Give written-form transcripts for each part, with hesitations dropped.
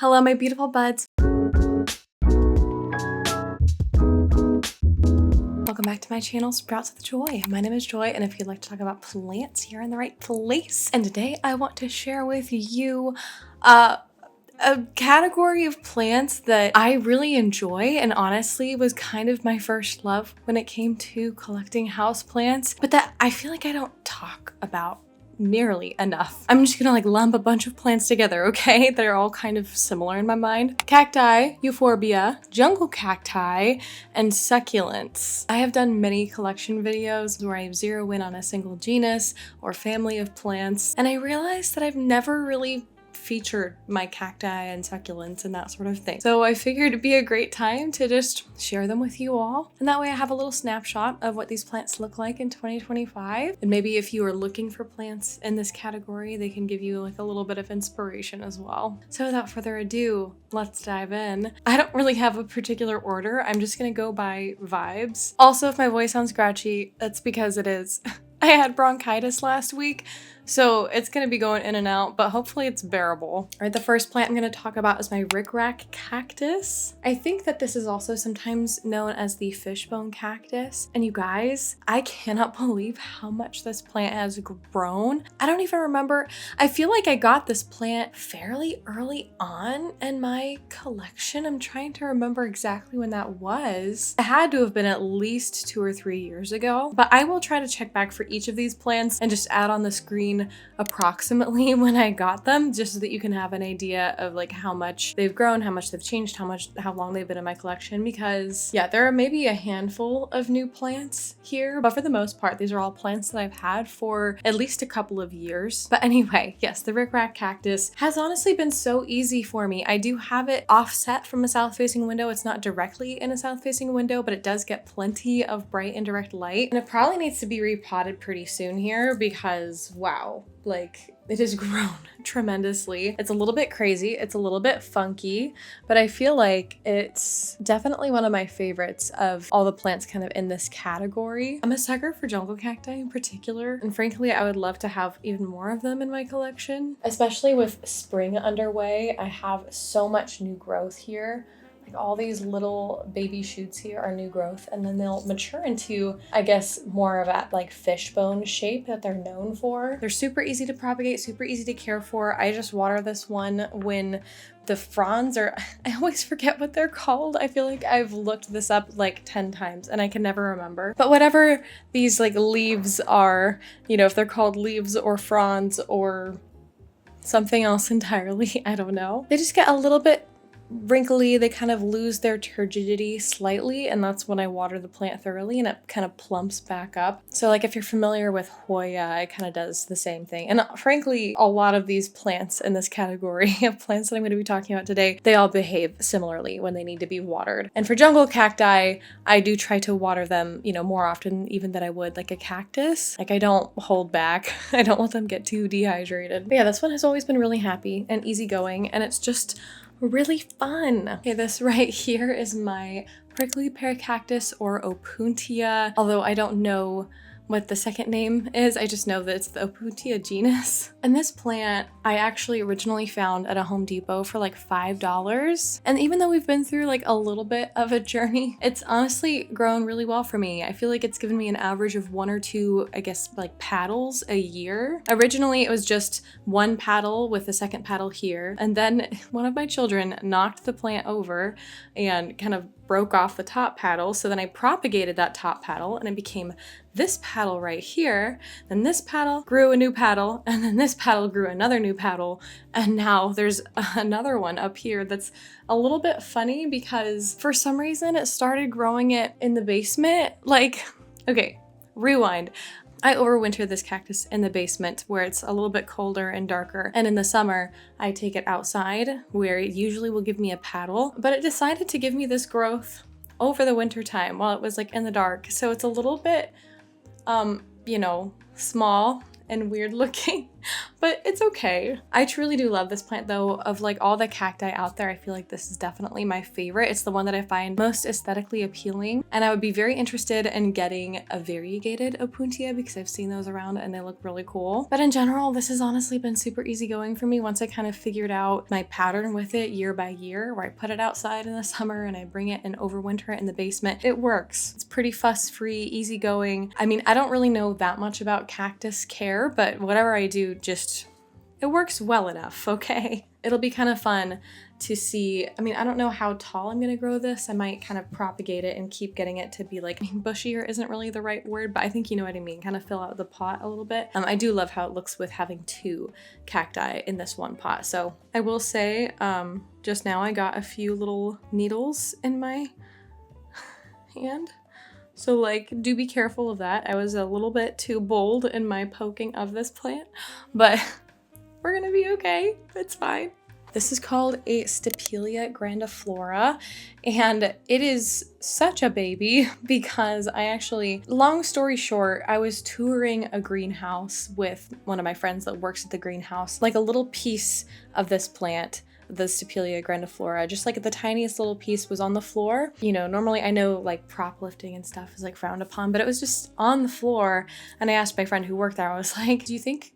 Hello, my beautiful buds. Welcome back to my channel, Sprouts with Joy. My name is Joy, and if you'd like to talk about plants, you're in the right place. And today I want to share with you a category of plants that I really enjoy and honestly was kind of my first love when it came to collecting houseplants, but that I feel like I don't talk about nearly enough. I'm just gonna lump a bunch of plants together, okay? They're all kind of similar in my mind. Cacti, euphorbia, jungle cacti, and succulents. I have done many collection videos where I zero in on a single genus or family of plants, and I realized that I've never really featured my cacti and succulents and that sort of thing. So I figured it'd be a great time to just share them with you all. And that way I have a little snapshot of what these plants look like in 2025. And maybe if you are looking for plants in this category, they can give you a little bit of inspiration as well. So without further ado, let's dive in. I don't really have a particular order. I'm just gonna go by vibes. Also, if my voice sounds scratchy, that's because it is. I had bronchitis last week, so it's gonna be going in and out, but hopefully it's bearable. All right, the first plant I'm gonna talk about is my rickrack cactus. I think that this is also sometimes known as the fishbone cactus. And you guys, I cannot believe how much this plant has grown. I don't even remember. I feel like I got this plant fairly early on in my collection. I'm trying to remember exactly when that was. It had to have been at least 2 or 3 years ago, but I will try to check back for each of these plants and just add on the screen approximately when I got them, just so that you can have an idea of how much they've grown, how much they've changed, how long they've been in my collection. Because yeah, there are maybe a handful of new plants here, but for the most part, these are all plants that I've had for at least a couple of years. But anyway, yes, the rickrack cactus has honestly been so easy for me. I do have it offset from a south-facing window. It's not directly in a south-facing window, but it does get plenty of bright indirect light. And it probably needs to be repotted pretty soon here because wow, it has grown tremendously. It's a little bit crazy. It's a little bit funky, but I feel like it's definitely one of my favorites of all the plants kind of in this category. I'm a sucker for jungle cacti in particular, and frankly, I would love to have even more of them in my collection, especially with spring underway. I have so much new growth here. All these little baby shoots here are new growth, and then they'll mature into, I guess, more of that fishbone shape that they're known for. They're super easy to propagate, super easy to care for. I just water this one when the fronds are, I always forget what they're called. I feel like I've looked this up 10 times and I can never remember. But whatever these leaves are, if they're called leaves or fronds or something else entirely, I don't know. They just get a little bit wrinkly, they kind of lose their turgidity slightly, and that's when I water the plant thoroughly and it kind of plumps back up. So if you're familiar with Hoya, it kind of does the same thing. And frankly, a lot of these plants in this category of plants that I'm going to be talking about today, they all behave similarly when they need to be watered. And for jungle cacti, I do try to water them, more often even than I would a cactus. I don't hold back. I don't let them get too dehydrated. But yeah, this one has always been really happy and easygoing, and it's just really fun. Okay, this right here is my prickly pear cactus or opuntia, although I don't know what the second name is. I just know that it's the opuntia genus. And this plant I actually originally found at a Home Depot for $5. And even though we've been through a little bit of a journey, it's honestly grown really well for me. I feel like it's given me an average of 1 or 2, I guess, paddles a year. Originally it was just 1 paddle with the second paddle here. And then one of my children knocked the plant over and kind of broke off the top paddle. So then I propagated that top paddle and it became this paddle right here. Then this paddle grew a new paddle, and then this paddle grew another new paddle. And now there's another one up here that's a little bit funny because for some reason it started growing it in the basement. Okay, rewind. I overwinter this cactus in the basement where it's a little bit colder and darker. And in the summer, I take it outside where it usually will give me a paddle, but it decided to give me this growth over the winter time while it was in the dark. So it's a little bit, small and weird looking. But it's okay. I truly do love this plant though. Of like all the cacti out there, I feel like this is definitely my favorite. It's the one that I find most aesthetically appealing. And I would be very interested in getting a variegated opuntia because I've seen those around and they look really cool. But in general, this has honestly been super easy going for me once I kind of figured out my pattern with it year by year, where I put it outside in the summer and I bring it and overwinter it in the basement. It works. It's pretty fuss-free, easygoing. I mean, I don't really know that much about cactus care, but whatever I do, it works well enough, okay? It'll be kind of fun to see. I mean, I don't know how tall I'm gonna grow this. I might kind of propagate it and keep getting it to be like, bushier isn't really the right word, but I think you know what I mean, kind of fill out the pot a little bit. I do love how it looks with having 2 cacti in this one pot. So I will say, just now I got a few little needles in my hand. So like, do be careful of that. I was a little bit too bold in my poking of this plant, but we're gonna be okay. It's fine. This is called a Stapelia grandiflora, and it is such a baby because I actually, long story short, I was touring a greenhouse with one of my friends that works at the greenhouse. Like a little piece of this plant, the Stapelia grandiflora, just like the tiniest little piece was on the floor. You know, normally I know like prop lifting and stuff is like frowned upon, but it was just on the floor. And I asked my friend who worked there, I was like, do you think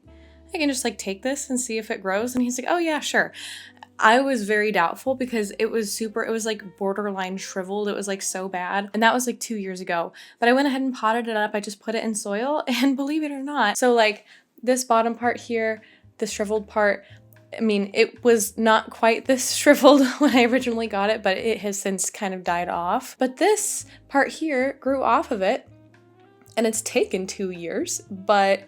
I can just like take this and see if it grows? And he's like, oh yeah, sure. I was very doubtful because it was like borderline shriveled. It was like so bad. And that was like 2 years ago. But I went ahead and potted it up. I just put it in soil and believe it or not. So like this bottom part here, the shriveled part, I mean, it was not quite this shriveled when I originally got it, but it has since kind of died off. But this part here grew off of it, and it's taken 2 years, but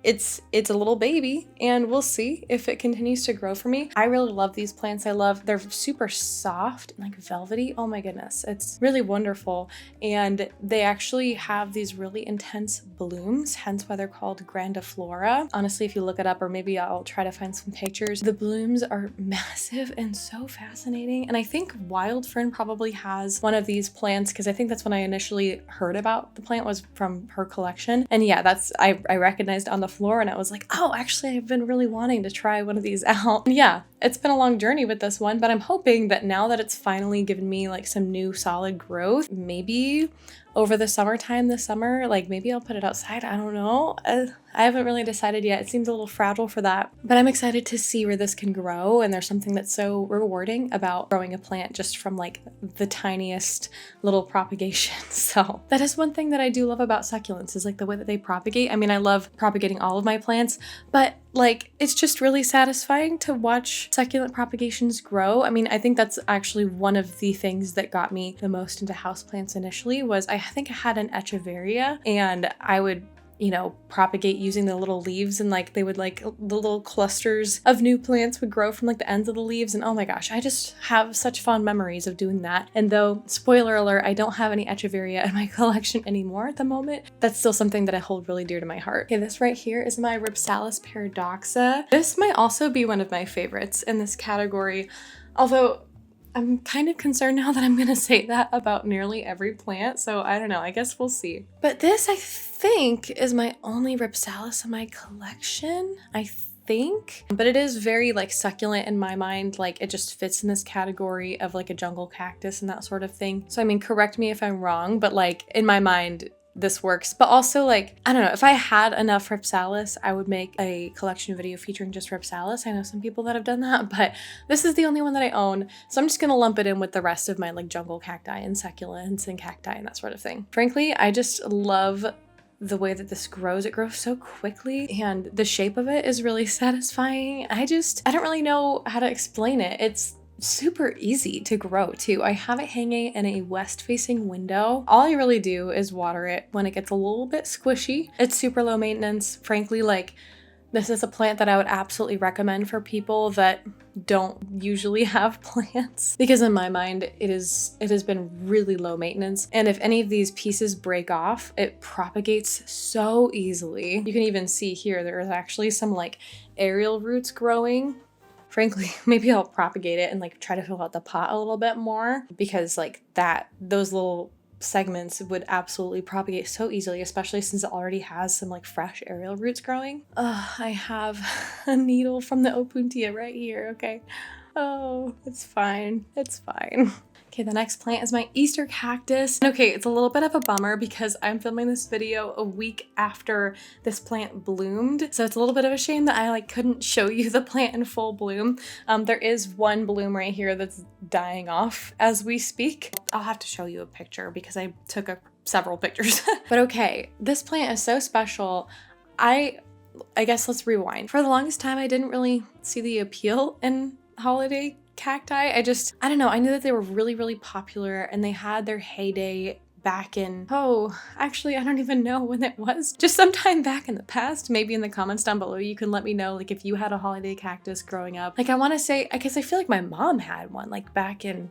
it's a little baby, and we'll see if it continues to grow for me. I really love these plants. They're super soft and like velvety. Oh my goodness, it's really wonderful. And they actually have these really intense blooms, hence why they're called grandiflora. Honestly, if you look it up, or maybe I'll try to find some pictures, the blooms are massive and so fascinating. And I think Wild Fern probably has one of these plants, because I think that's when I initially heard about the plant, was from her collection. And yeah, I recognized on the floor, and I was like, oh, actually I've been really wanting to try one of these out. And yeah, it's been a long journey with this one, but I'm hoping that now that it's finally given me like some new solid growth, maybe over the summertime this summer, like maybe I'll put it outside. I don't know. I haven't really decided yet. It seems a little fragile for that, but I'm excited to see where this can grow. And there's something that's so rewarding about growing a plant just from like the tiniest little propagation. So that is one thing that I do love about succulents, is like the way that they propagate. I mean, I love propagating all of my plants, but like, it's just really satisfying to watch succulent propagations grow. I mean, I think that's actually one of the things that got me the most into houseplants initially. Was I think I had an echeveria, and I would, you know, propagate using the little leaves, and like they would like the little clusters of new plants would grow from like the ends of the leaves. And oh my gosh, I just have such fond memories of doing that. And though, spoiler alert, I don't have any echeveria in my collection anymore at the moment, that's still something that I hold really dear to my heart. Okay, this right here is my rhipsalis paradoxa. This might also be one of my favorites in this category, although I'm kind of concerned now that I'm gonna say that about nearly every plant, so I don't know, I guess we'll see. But this, I think, is my only rhipsalis in my collection, I think. But it is very like succulent in my mind, like it just fits in this category of like a jungle cactus and that sort of thing. So I mean, correct me if I'm wrong, but like in my mind, this works. But also, like, I don't know, if I had enough rhipsalis, I would make a collection video featuring just rhipsalis. I know some people that have done that, but this is the only one that I own, so I'm just gonna lump it in with the rest of my like jungle cacti and succulents and cacti and that sort of thing. Frankly, I just love the way that this grows. It grows so quickly, and the shape of it is really satisfying. I don't really know how to explain it. It's super easy to grow too. I have it hanging in a west-facing window. All I really do is water it when it gets a little bit squishy. It's super low maintenance. Frankly, like, this is a plant that I would absolutely recommend for people that don't usually have plants, because in my mind, it has been really low maintenance. And if any of these pieces break off, it propagates so easily. You can even see here, there is actually some like aerial roots growing. Frankly, maybe I'll propagate it and like try to fill out the pot a little bit more, because like those little segments would absolutely propagate so easily, especially since it already has some like fresh aerial roots growing. I have a needle from the opuntia right here, okay? Oh, it's fine. It's fine. Okay, the next plant is my Easter cactus. Okay, it's a little bit of a bummer because I'm filming this video a week after this plant bloomed. So it's a little bit of a shame that I like couldn't show you the plant in full bloom. There is one bloom right here that's dying off as we speak. I'll have to show you a picture because I took several pictures. But okay, this plant is so special. I guess let's rewind. For the longest time, I didn't really see the appeal in holiday cacti. I don't know. I knew that they were really, really popular and they had their heyday back in, actually, I don't even know when it was. Just sometime back in the past. Maybe in the comments down below, you can let me know, like, if you had a holiday cactus growing up. Like, I want to say, I guess I feel like my mom had one, like, back in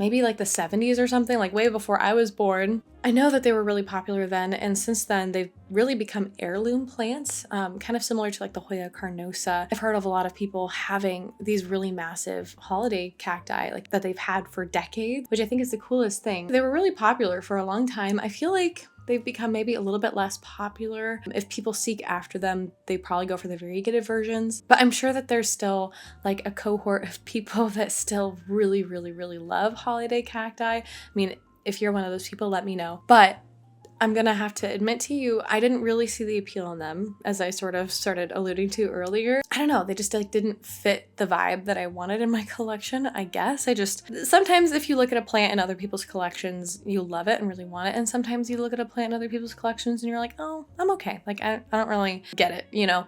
maybe like the 70s or something, like way before I was born. I know that they were really popular then, and since then they've really become heirloom plants, kind of similar to like the Hoya carnosa. I've heard of a lot of people having these really massive holiday cacti like that they've had for decades, which I think is the coolest thing. They were really popular for a long time. I feel like they've become maybe a little bit less popular. If people seek after them, they probably go for the variegated versions. But I'm sure that there's still like a cohort of people that still really, really, really love holiday cacti. I mean, if you're one of those people, let me know. But I'm gonna have to admit to you, I didn't really see the appeal in them, as I sort of started alluding to earlier. I don't know, they just like didn't fit the vibe that I wanted in my collection, I guess. Sometimes if you look at a plant in other people's collections, you love it and really want it. And sometimes you look at a plant in other people's collections and you're like, oh, I'm okay. Like, I don't really get it, you know?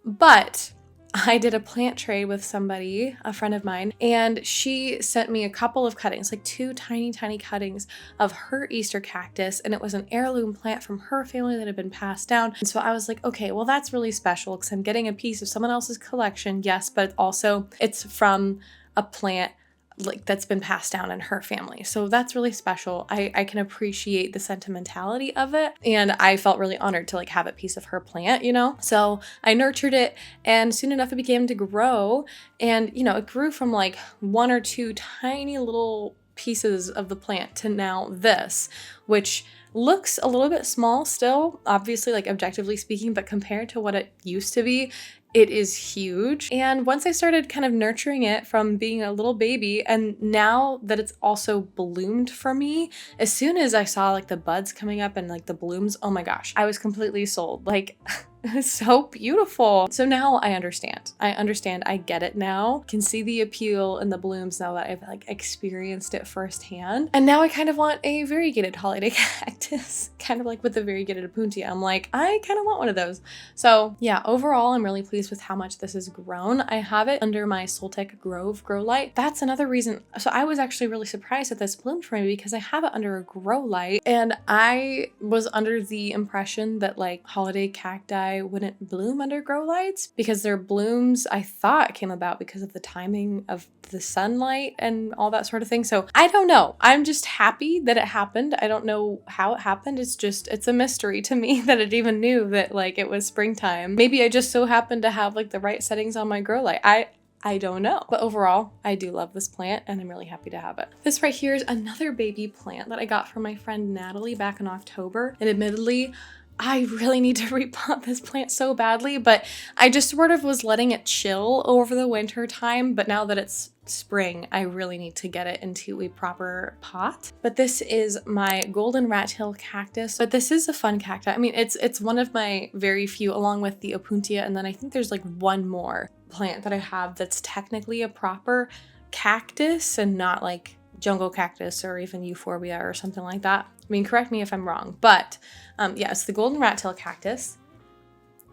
But I did a plant trade with somebody, a friend of mine, and she sent me a couple of cuttings, like 2 tiny, tiny cuttings of her Easter cactus, and it was an heirloom plant from her family that had been passed down. And so I was like, okay, well, that's really special because I'm getting a piece of someone else's collection, yes, but also it's from a plant like that's been passed down in her family. So that's really special. I can appreciate the sentimentality of it. And I felt really honored to like have a piece of her plant, you know? So I nurtured it and soon enough it began to grow. And, you know, it grew from like 1 or 2 tiny little pieces of the plant to now this, which looks a little bit small still, obviously, like objectively speaking, but compared to what it used to be, it is huge. And once I started kind of nurturing it from being a little baby, and now that it's also bloomed for me, as soon as I saw like the buds coming up and like the blooms, oh my gosh, I was completely sold. Like, it's so beautiful. So now I understand. I get it now. Can see the appeal in the blooms now that I've like experienced it firsthand. And now I kind of want a variegated holiday cactus, kind of like with the variegated opuntia. I'm like, I kind of want one of those. So yeah, overall, I'm really pleased with how much this has grown. I have it under my Soltech Grove grow light. That's another reason. So I was actually really surprised that this bloomed for me because I have it under a grow light, and I was under the impression that like holiday cacti wouldn't bloom under grow lights because their blooms, I thought, came about because of the timing of the sunlight and all that sort of thing. So I don't know. I'm just happy that it happened. I don't know how it happened. It's a mystery to me that it even knew that like it was springtime. Maybe I just so happened to have like the right settings on my grow light. I don't know. But overall, I do love this plant and I'm really happy to have it. This right here is another baby plant that I got from my friend Natalie back in October. And admittedly, I really need to repot this plant so badly, but I just sort of was letting it chill over the winter time. But now that it's spring, I really need to get it into a proper pot. But this is my golden rat tail cactus. But this is a fun cacti. I mean, it's one of my very few, along with the opuntia. And then I think there's like one more plant that I have that's technically a proper cactus and not like jungle cactus or even euphorbia or something like that. I mean, correct me if I'm wrong, but yeah, it's the golden rat tail cactus.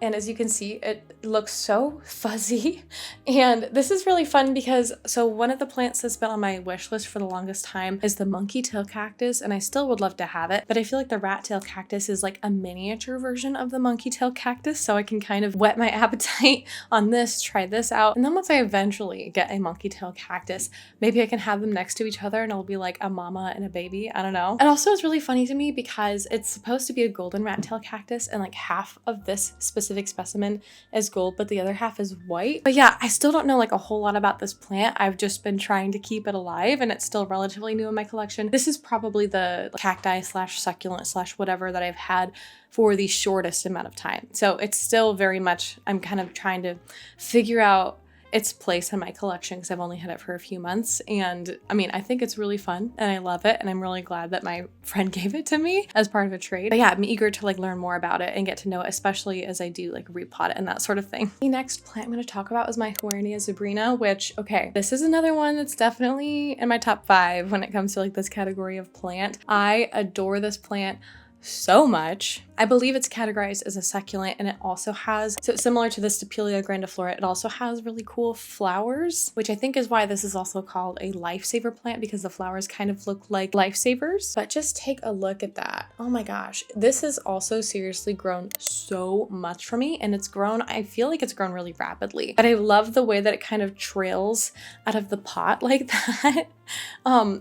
And as you can see, it looks so fuzzy. And this is really fun because, so one of the plants that's been on my wish list for the longest time is the monkey tail cactus, and I still would love to have it, but I feel like the rat tail cactus is like a miniature version of the monkey tail cactus, so I can kind of whet my appetite on this, try this out. And then once I eventually get a monkey tail cactus, maybe I can have them next to each other and it'll be like a mama and a baby, I don't know. And also it's really funny to me because it's supposed to be a golden rat tail cactus, and like half of this specific specific specimen is gold, but the other half is white. But yeah, I still don't know like a whole lot about this plant. I've just been trying to keep it alive and it's still relatively new in my collection. This is probably the cacti slash succulent slash whatever that I've had for the shortest amount of time. So it's still very much, I'm kind of trying to figure out its place in my collection because I've only had it for a few months. And I mean, I think it's really fun and I love it. And I'm really glad that my friend gave it to me as part of a trade. But yeah, I'm eager to like learn more about it and get to know it, especially as I do like repot it and that sort of thing. The next plant I'm going to talk about is my huernia zebrina, which, okay, this is another one that's definitely in my top 5 when it comes to like this category of plant. I adore this plant so much. I believe it's categorized as a succulent, and it also has, so similar to the Stapelia grandiflora, it also has really cool flowers, which I think is why this is also called a lifesaver plant, because the flowers kind of look like lifesavers. But just take a look at that. Oh my gosh. This has also seriously grown so much for me, and it's grown, I feel like it's grown really rapidly, but I love the way that it kind of trails out of the pot like that.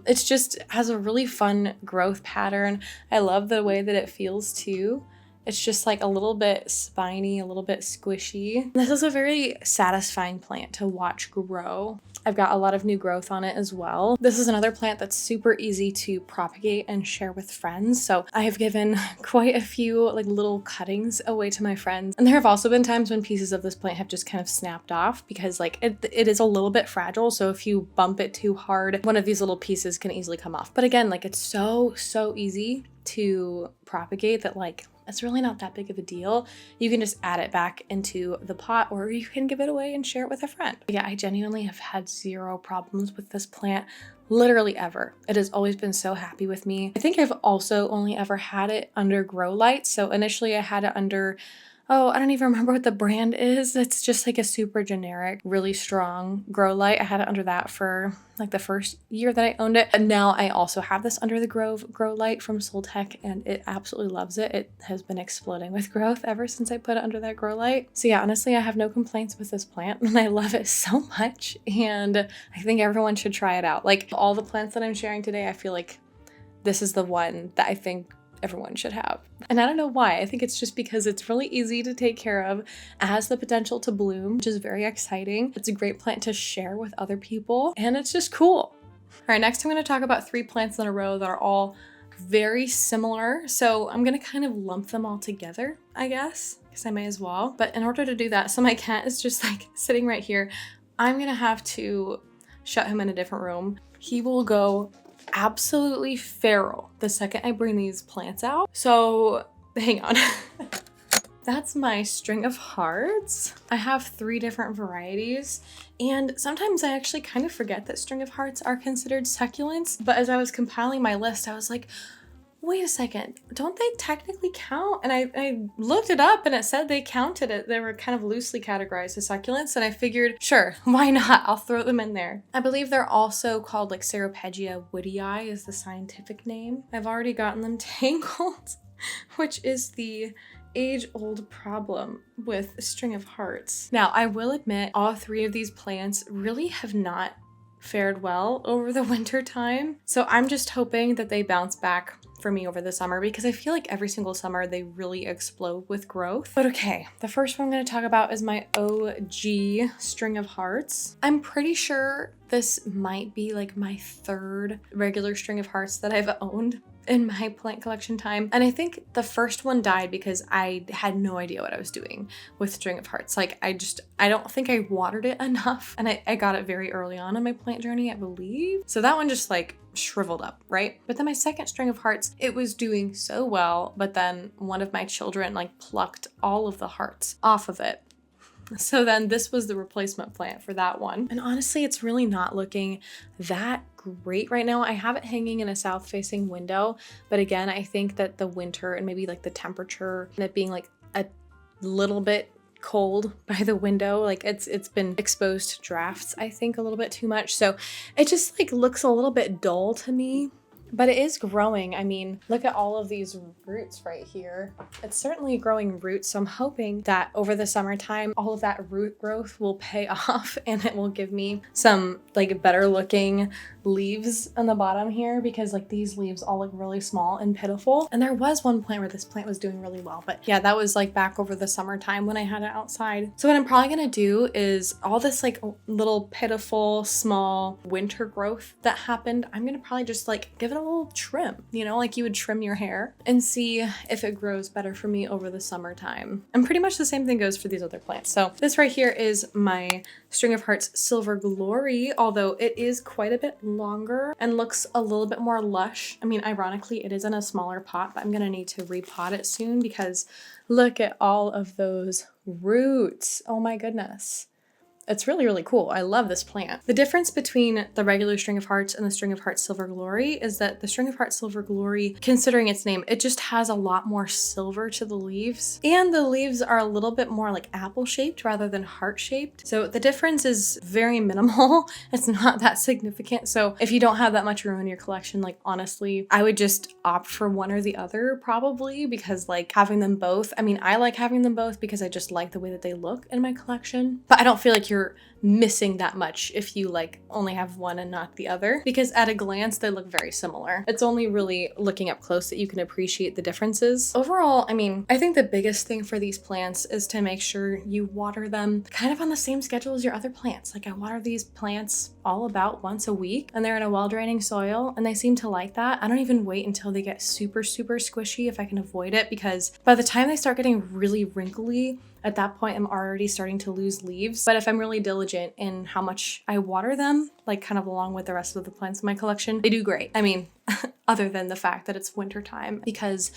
It's just has a really fun growth pattern. I love the way that it feels too. It's just like a little bit spiny, a little bit squishy. This is a very satisfying plant to watch grow. I've got a lot of new growth on it as well. This is another plant that's super easy to propagate and share with friends. So I have given quite a few like little cuttings away to my friends. And there have also been times when pieces of this plant have just kind of snapped off because like it is a little bit fragile. So if you bump it too hard, one of these little pieces can easily come off. But again, like it's so easy to propagate that like it's really not that big of a deal. You can just add it back into the pot or you can give it away and share it with a friend. Yeah, I genuinely have had 0 problems with this plant, literally ever. It has always been so happy with me. I think I've also only ever had it under grow lights. So initially I had it under, oh, I don't even remember what the brand is. It's just like a super generic, really strong grow light. I had it under that for like the first year that I owned it. And now I also have this under the grow light from Soltech and it absolutely loves it. It has been exploding with growth ever since I put it under that grow light. So yeah, honestly, I have no complaints with this plant and I love it so much. And I think everyone should try it out. Like all the plants that I'm sharing today, I feel like this is the one that I think everyone should have. And I don't know why. I think it's just because it's really easy to take care of. It has the potential to bloom, which is very exciting. It's a great plant to share with other people, and it's just cool. All right, next I'm going to talk about 3 plants in a row that are all very similar. So I'm going to kind of lump them all together, I guess, because I may as well. But in order to do that, so my cat is just like sitting right here. I'm going to have to shut him in a different room. He will go absolutely feral the second I bring these plants out. So hang on. That's my string of hearts. I have 3 different varieties, and sometimes I actually kind of forget that string of hearts are considered succulents. But as I was compiling my list, I was like, wait a second, don't they technically count? And I looked it up and it said they counted it. They were kind of loosely categorized as succulents, and I figured, sure, why not? I'll throw them in there. I believe they're also called like Ceropegia woodii is the scientific name. I've already gotten them tangled, which is the age-old problem with string of hearts. Now, I will admit all 3 of these plants really have not fared well over the winter time. So I'm just hoping that they bounce back for me over the summer because I feel like every single summer they really explode with growth. But okay, the first one I'm going to talk about is my OG string of hearts. I'm pretty sure this might be like my 3rd regular string of hearts that I've owned in my plant collection time. And I think the first one died because I had no idea what I was doing with string of hearts. Like I don't think I watered it enough, and I got it very early on in my plant journey, I believe. So that one just like shriveled up, right? But then my second string of hearts, it was doing so well, but then one of my children like plucked all of the hearts off of it. So then this was the replacement plant for that one. And honestly, it's really not looking that great right now. I have it hanging in a south facing window, but again, I think that the winter and maybe like the temperature and it being like a little bit cold by the window, like it's been exposed to drafts, I think, a little bit too much. So it just like looks a little bit dull to me. But it is growing. I mean, look at all of these roots right here. It's certainly growing roots. So I'm hoping that over the summertime, all of that root growth will pay off and it will give me some like better looking leaves on the bottom here, because like these leaves all look really small and pitiful. And there was one plant where this plant was doing really well, but yeah, that was like back over the summertime when I had it outside. So what I'm probably gonna do is all this like little pitiful small winter growth that happened, I'm gonna probably just like give it a little trim, you know, like you would trim your hair, and see if it grows better for me over the summertime. And pretty much the same thing goes for these other plants. So this right here is my String of Hearts Silver Glory, although it is quite a bit longer and looks a little bit more lush. I mean, ironically, it is in a smaller pot, but I'm gonna need to repot it soon because look at all of those roots. Oh my goodness. It's really, really cool. I love this plant. The difference between the regular String of Hearts and the String of Hearts Silver Glory is that the String of Hearts Silver Glory, considering its name, it just has a lot more silver to the leaves. And the leaves are a little bit more like apple shaped rather than heart shaped. So the difference is very minimal. It's not that significant. So if you don't have that much room in your collection, like honestly, I would just opt for one or the other probably, because like having them both, I mean, I like having them both because I just like the way that they look in my collection, but I don't feel like you're missing that much if you like only have one and not the other, because at a glance they look very similar. It's only really looking up close that you can appreciate the differences. Overall, I mean, I think the biggest thing for these plants is to make sure you water them kind of on the same schedule as your other plants. Like I water these plants all about once a week, and they're in a well-draining soil, and they seem to like that. I don't even wait until they get super, super squishy if I can avoid it, because by the time they start getting really wrinkly, at that point, I'm already starting to lose leaves. But if I'm really diligent in how much I water them, like kind of along with the rest of the plants in my collection, they do great. I mean, other than the fact that it's winter time, because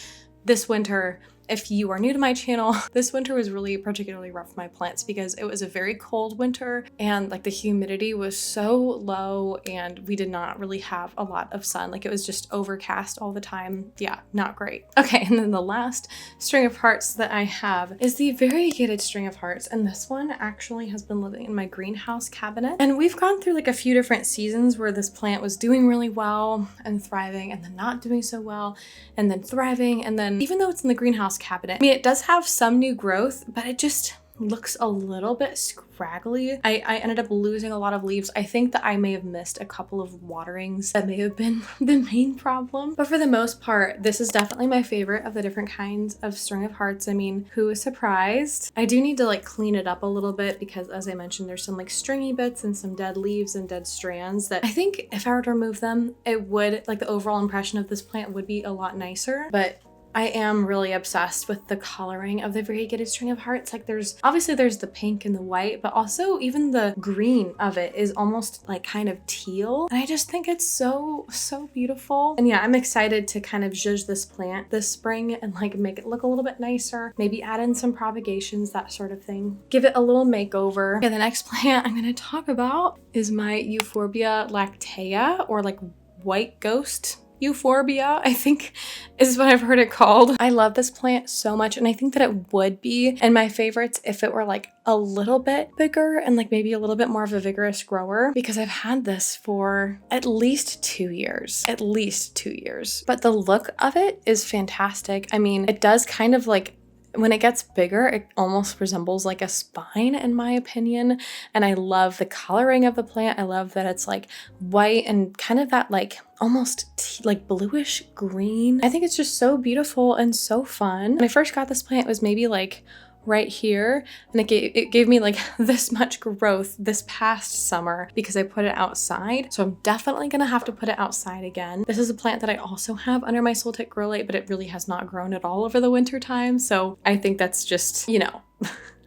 this winter, if you are new to my channel, this winter was really particularly rough for my plants because it was a very cold winter and like the humidity was so low and we did not really have a lot of sun. Like it was just overcast all the time. Yeah, not great. Okay, and then the last String of Hearts that I have is the variegated String of Hearts, and this one actually has been living in my greenhouse cabinet. And we've gone through like a few different seasons where this plant was doing really well and thriving, and then not doing so well, and then thriving, and then even though it's in the greenhouse cabinet, I mean, it does have some new growth, but it just looks a little bit scraggly. I ended up losing a lot of leaves. I think that I may have missed a couple of waterings. That may have been the main problem. But for the most part, this is definitely my favorite of the different kinds of String of Hearts. I mean, who is surprised? I do need to like clean it up a little bit because, as I mentioned, there's some like stringy bits and some dead leaves and dead strands that I think if I were to remove them, it would, like the overall impression of this plant would be a lot nicer. But I am really obsessed with the coloring of the variegated String of Hearts. Like there's the pink and the white, but also even the green of it is almost like kind of teal. And I just think it's so, so beautiful. And yeah, I'm excited to kind of zhuzh this plant this spring and like make it look a little bit nicer. Maybe add in some propagations, that sort of thing. Give it a little makeover. Okay, the next plant I'm gonna talk about is my Euphorbia lactea, or like white ghost euphorbia, I think is what I've heard it called. I love this plant so much, and I think that it would be in my favorites if it were like a little bit bigger and like maybe a little bit more of a vigorous grower, because I've had this for at least 2 years. At least 2 years. But the look of it is fantastic. I mean, it does kind of like, when it gets bigger, it almost resembles like a spine in my opinion. And I love the coloring of the plant. I love that it's like white and kind of that like almost like bluish green. I think it's just so beautiful and so fun. When I first got this plant, it was maybe like right here, and it gave me like this much growth this past summer because I put it outside. So I'm definitely gonna have to put it outside again. This is a plant that I also have under my Soltic grow light, but it really has not grown at all over the winter time. So I think that's just, you know,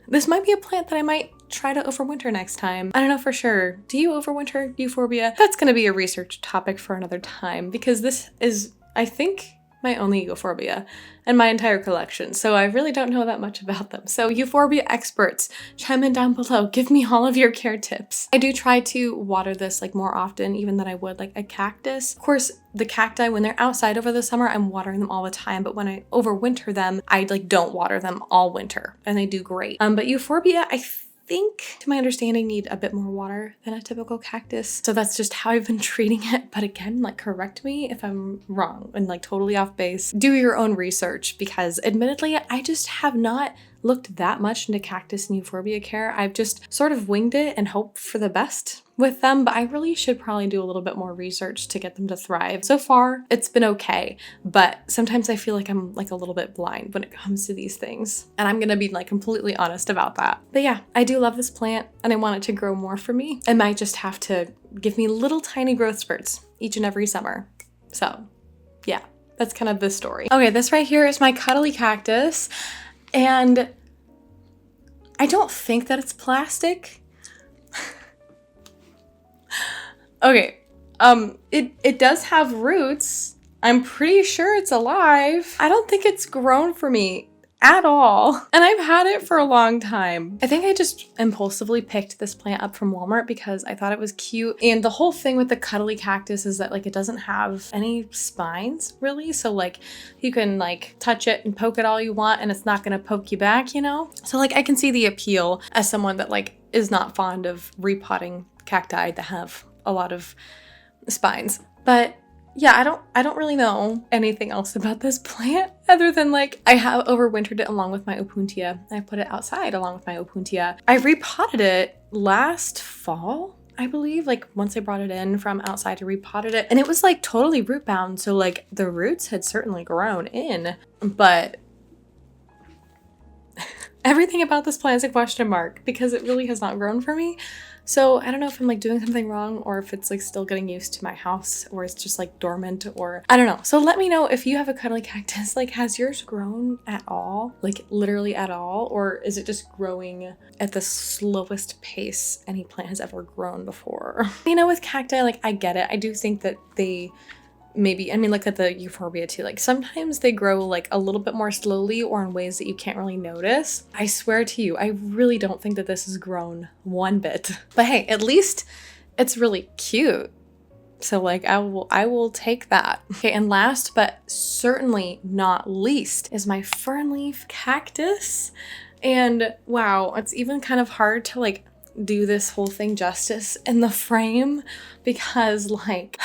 this might be a plant that I might try to overwinter next time. I don't know for sure. Do you overwinter euphorbia? That's gonna be a research topic for another time, because this is, I think, my only euphorbia in my entire collection, so I really don't know that much about them. So euphorbia experts, chime in down below, give me all of your care tips. I do try to water this like more often even than I would like a cactus. Of course, the cacti, when they're outside over the summer, I'm watering them all the time, but when I overwinter them, I like don't water them all winter, and they do great. But euphorbia, I think, to my understanding, need a bit more water than a typical cactus. So that's just how I've been treating it. But again, like, correct me if I'm wrong and like totally off base. Do your own research, because admittedly, I just have not looked that much into cactus and euphorbia care. I've just sort of winged it and hoped for the best with them, but I really should probably do a little bit more research to get them to thrive. So far, it's been okay, but sometimes I feel like I'm like a little bit blind when it comes to these things. And I'm gonna be like completely honest about that. But yeah, I do love this plant and I want it to grow more for me. It might just have to give me little tiny growth spurts each and every summer. So yeah, that's kind of the story. Okay, this right here is my cuddly cactus. And I don't think that it's plastic. Okay, it does have roots. I'm pretty sure it's alive. I don't think it's grown for me at all. And I've had it for a long time. I think I just impulsively picked this plant up from Walmart because I thought it was cute. And the whole thing with the cuddly cactus is that like it doesn't have any spines really. So like you can like touch it and poke it all you want and it's not gonna poke you back, you know? So like I can see the appeal as someone that like is not fond of repotting cacti that have a lot of spines. But yeah, I don't really know anything else about this plant other than like I have overwintered it along with my opuntia. I put it outside along with my opuntia. I repotted it last fall, I believe, like once I brought it in from outside, I repotted it and it was like totally root bound. So like the roots had certainly grown in, but everything about this plant is a question mark because it really has not grown for me. So I don't know if I'm like doing something wrong or if it's like still getting used to my house or it's just like dormant or I don't know. So let me know if you have a cuddly cactus, like has yours grown at all? Like literally at all? Or is it just growing at the slowest pace any plant has ever grown before? You know, with cacti, like I get it. I do think that they maybe, I mean, look at the euphorbia too. Like sometimes they grow like a little bit more slowly or in ways that you can't really notice. I swear to you, I really don't think that this has grown one bit. But hey, at least it's really cute. So like I will take that. Okay, and last but certainly not least is my fern leaf cactus. And wow, it's even kind of hard to like do this whole thing justice in the frame because like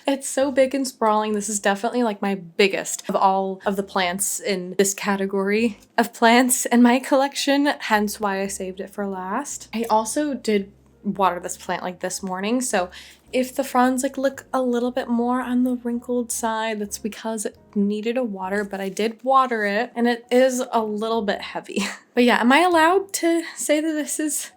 it's so big and sprawling. This is definitely like my biggest of all of the plants in this category of plants in my collection, hence why I saved it for last. I also did water this plant like this morning, so if the fronds like look a little bit more on the wrinkled side, that's because it needed a water, but I did water it and it is a little bit heavy. But yeah, am I allowed to say that this is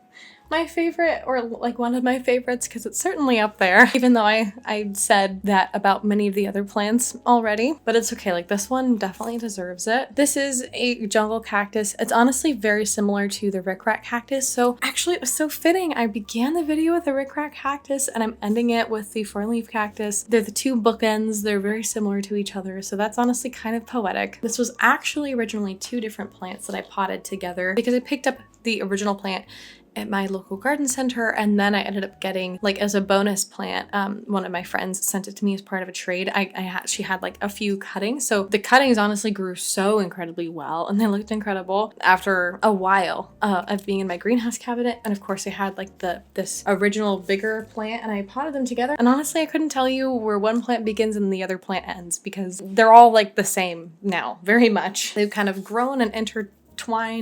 my favorite or like one of my favorites? Because it's certainly up there, even though I said that about many of the other plants already, but it's okay. Like this one definitely deserves it. This is a jungle cactus. It's honestly very similar to the rickrack cactus. So actually it was so fitting. I began the video with the rickrack cactus and I'm ending it with the fern leaf cactus. They're the two bookends. They're very similar to each other. So that's honestly kind of poetic. This was actually originally two different plants that I potted together because I picked up the original plant at my local garden center, and then I ended up getting like as a bonus plant. One of my friends sent it to me as part of a trade. She had like a few cuttings, so the cuttings honestly grew so incredibly well, and they looked incredible after a while of being in my greenhouse cabinet. And of course, I had like this original bigger plant, and I potted them together. And honestly, I couldn't tell you where one plant begins and the other plant ends because they're all like the same now, very much. They've kind of grown and intertwined,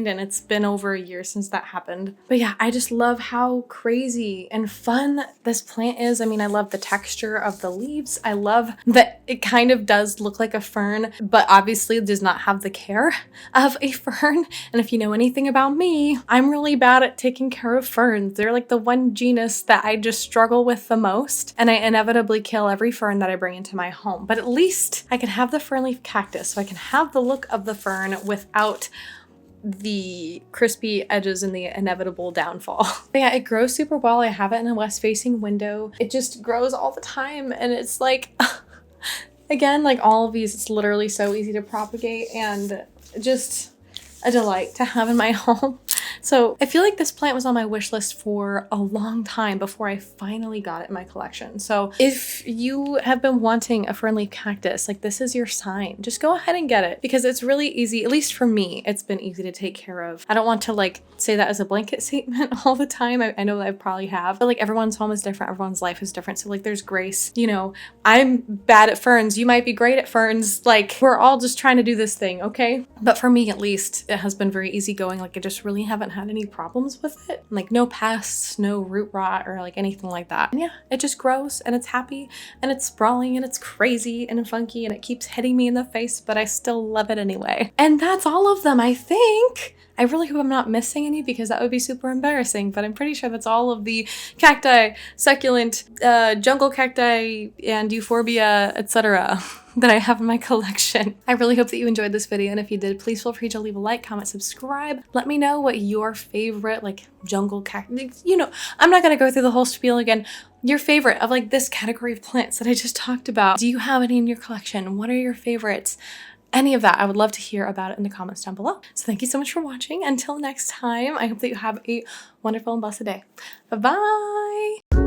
and it's been over a year since that happened. But yeah, I just love how crazy and fun this plant is. I mean, I love the texture of the leaves. I love that it kind of does look like a fern, but obviously does not have the care of a fern. And if you know anything about me, I'm really bad at taking care of ferns. They're like the one genus that I just struggle with the most, and I inevitably kill every fern that I bring into my home. But at least I can have the fern leaf cactus, so I can have the look of the fern without the crispy edges and the inevitable downfall. But yeah, it grows super well. I have it in a west-facing window. It just grows all the time, and it's like, again, like all of these, it's literally so easy to propagate and just a delight to have in my home. So I feel like this plant was on my wish list for a long time before I finally got it in my collection. So if you have been wanting a fern leaf cactus, like this is your sign. Just go ahead and get it because it's really easy. At least for me, it's been easy to take care of. I don't want to like say that as a blanket statement all the time. I know that I probably have, but like everyone's home is different. Everyone's life is different. So like there's grace, you know, I'm bad at ferns. You might be great at ferns. Like we're all just trying to do this thing. Okay. But for me, at least, it has been very easygoing. Like I just really haven't had any problems with it. Like no pests, no root rot or like anything like that. And yeah, it just grows and it's happy and it's sprawling and it's crazy and funky and it keeps hitting me in the face, but I still love it anyway. And that's all of them, I think. I really hope I'm not missing any because that would be super embarrassing, but I'm pretty sure that's all of the cacti, succulent, jungle cacti, and euphorbia, etc. that I have in my collection. I really hope that you enjoyed this video, and if you did, please feel free to leave a like, comment, subscribe. Let me know what your favorite like jungle cacti, you know, I'm not gonna go through the whole spiel again. Your favorite of like this category of plants that I just talked about. Do you have any in your collection? What are your favorites? Any of that, I would love to hear about it in the comments down below. So thank you so much for watching. Until next time, I hope that you have a wonderful and blessed day. Bye-bye.